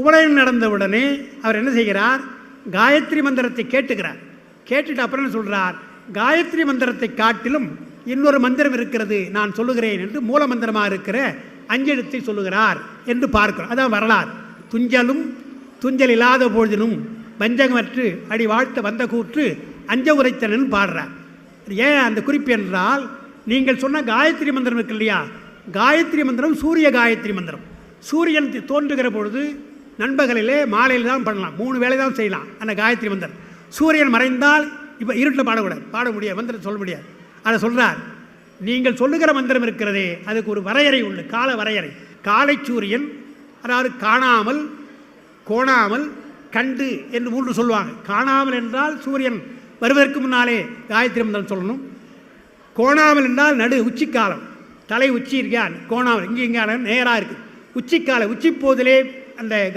உபநயனம் நடந்தவுடனே அவர் என்ன செய்கிறார்? காயத்ரி மந்திரத்தை கேட்டுக்கிறார். கேட்டுட்டு அப்புறம் என்ன சொல்கிறார்? காயத்ரி மந்திரத்தை காட்டிலும் இன்னொரு மந்திரம் இருக்கிறது, நான் சொல்லுகிறேன் என்று மூல மந்திரமாக இருக்கிற அஞ்செழுத்தை சொல்லுகிறார் என்று பார்க்கிறோம். அதான் வரலாறு. துஞ்சலும் துஞ்சல் இல்லாத பொழுதினும் வஞ்சகமற்று அடி வாழ்த்த வந்த கூற்று அஞ்ச உரைத்தனன் பாடுறார். ஏன் அந்த குறிப்பு என்றால், நீங்கள் சொன்ன காயத்ரி மந்திரம் இருக்கு இல்லையா, காயத்ரி மந்திரம் சூரிய காயத்ரி மந்திரம். சூரியன் தோன்றுகிற பொழுது நண்பகலிலே மாலையில் தான் பண்ணலாம், 3 வேளை தான் செய்யலாம் அந்த காயத்ரி மந்திரம். சூரியன் மறைந்தால் இப்போ இருட்டில் பாடக்கூடாது, பாட முடியாது, மந்திரம் சொல்ல முடியாது. அதை சொல்கிறார். நீங்கள் சொல்லுகிற மந்திரம் இருக்கிறதே அதுக்கு ஒரு வரையறை உண்டு, கால வரையறை. காலை சூரியன், அதாவது காணாமல், கோணாமல், கண்டு என்று 3 சொல்லுவாங்க. காணாமல் என்றால் சூரியன் வருவதற்கு முன்னாலே காயத்ரி மந்திரம் சொல்லணும். கோணாமல் என்றால் நடு உச்சிக்காலம், தலை உச்சி இருக்கான் கோணாமல், இங்கே நேராக இருக்குது. உச்சிக்கால உச்சி போதிலே அந்த